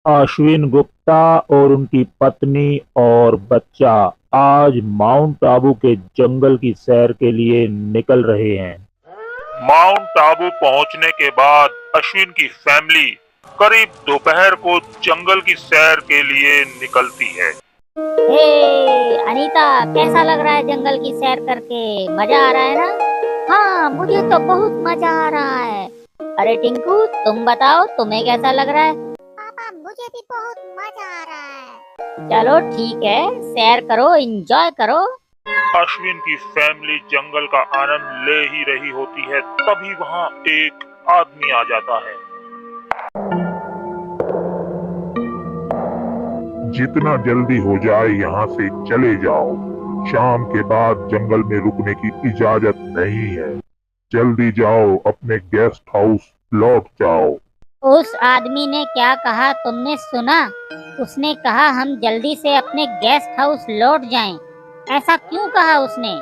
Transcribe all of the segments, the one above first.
अश्विन गुप्ता और उनकी पत्नी और बच्चा आज माउंट आबू के जंगल की सैर के लिए निकल रहे हैं। माउंट आबू पहुंचने के बाद अश्विन की फैमिली करीब दोपहर को जंगल की सैर के लिए निकलती है। हे अनीता, कैसा लग रहा है जंगल की सैर करके? मजा आ रहा है ना? हाँ, मुझे तो बहुत मजा आ रहा है। अरे टिंकू, तुम बताओ, तुम्हें कैसा लग रहा है? पापा, मुझे भी बहुत मजा आ रहा है। चलो ठीक है, सैर करो, एंजॉय करो। अश्विन की फैमिली जंगल का आनंद ले ही रही होती है, तभी वहाँ एक आदमी आ जाता है। जितना जल्दी हो जाए यहाँ से चले जाओ। शाम के बाद जंगल में रुकने की इजाजत नहीं है। जल्दी जाओ, अपने गेस्ट हाउस लौट जाओ। उस आदमी ने क्या कहा, तुमने सुना? उसने कहा हम जल्दी से अपने गेस्ट हाउस लौट जाएं। ऐसा क्यों कहा उसने?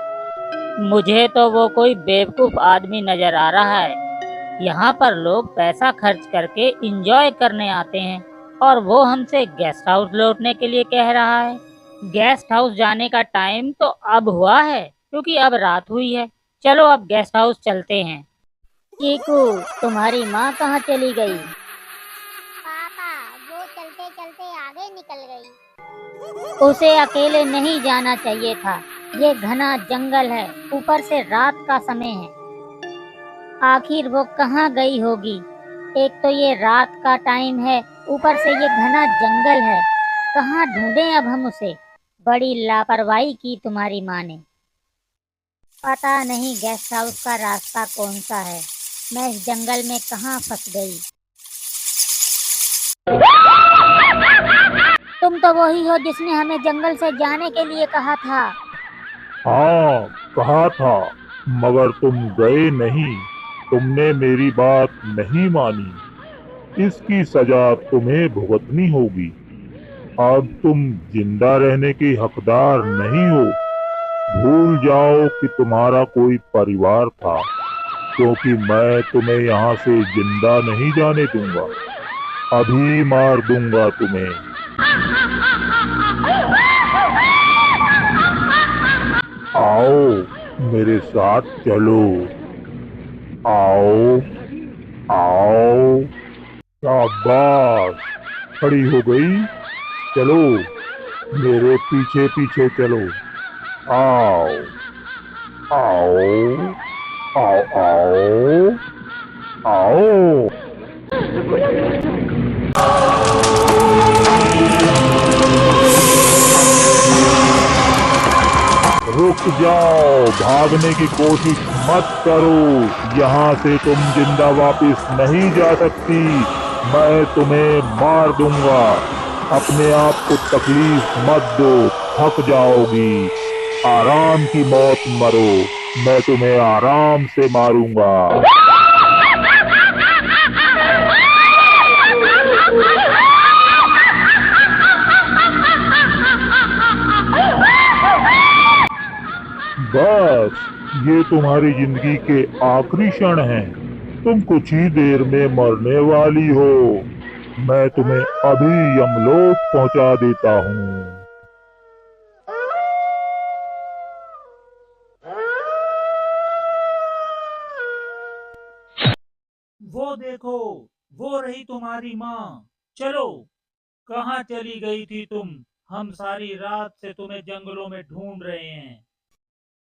मुझे तो वो कोई बेवकूफ आदमी नजर आ रहा है। यहाँ पर लोग पैसा खर्च करके एंजॉय करने आते हैं और वो हमसे गेस्ट हाउस लौटने के लिए कह रहा है। गेस्ट हाउस जाने का टाइम तो अब हुआ है, क्योंकि अब रात हुई है। चलो अब गेस्ट हाउस चलते हैं। चीकू, तुम्हारी माँ कहाँ चली गई? पापा, वो चलते चलते आगे निकल गई। उसे अकेले नहीं जाना चाहिए था। ये घना जंगल है, ऊपर से रात का समय है। आखिर वो कहाँ गई होगी? एक तो ये रात का टाइम है, ऊपर से ये घना जंगल है। कहाँ ढूंढें अब हम उसे? बड़ी लापरवाही की तुम्हारी माँ ने। पता नहीं गेस्ट हाउस का रास्ता कौन सा है। मैं इस जंगल में कहाँ फंस गई। तुम तो वही हो जिसने हमें जंगल से जाने के लिए कहा था। हाँ, कहा था, मगर तुम गए नहीं। तुमने मेरी बात नहीं मानी। इसकी सजा तुम्हें भुगतनी होगी। अब तुम जिंदा रहने के हकदार नहीं हो। भूल जाओ कि तुम्हारा कोई परिवार था, क्योंकि मैं तुम्हें यहाँ से जिंदा नहीं जाने दूंगा। अभी मार दूंगा तुम्हें। आओ, मेरे साथ चलो। आओ, आओ। शाबाश, खड़ी हो गई। चलो, मेरे पीछे पीछे चलो। आओ, आओ, आओ, आओ, आओ। रुक जाओ, भागने की कोशिश मत करो। यहाँ से तुम जिंदा वापस नहीं जा सकती। मैं तुम्हें मार दूंगा। अपने आप को तकलीफ मत दो, थक जाओगी। आराम की मौत मरो। मैं तुम्हें आराम से मारूंगा। बस, ये तुम्हारी जिंदगी के आखिरी क्षण हैं। तुम कुछ ही देर में मरने वाली हो। मैं तुम्हें अभी यमलोक पहुंचा देता हूँ। वो देखो, वो रही तुम्हारी माँ। चलो, कहाँ चली गई थी तुम? हम सारी रात से तुम्हें जंगलों में ढूंढ रहे हैं।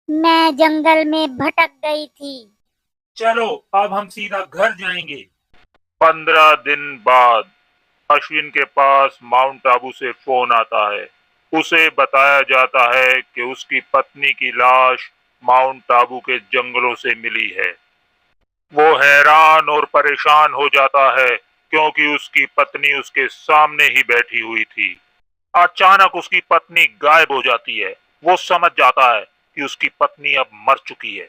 मैं जंगल में भटक गई थी। चलो, अब हम सीधा घर जाएंगे। 15 दिन बाद अश्विन के पास माउंट आबू से फोन आता है। उसे बताया जाता है कि उसकी पत्नी की लाश माउंट आबू के जंगलों से मिली है। वो हैरान और परेशान हो जाता है, क्योंकि उसकी पत्नी उसके सामने ही बैठी हुई थी। अचानक उसकी पत्नी गायब हो जाती है। वो समझ जाता है कि उसकी पत्नी अब मर चुकी है।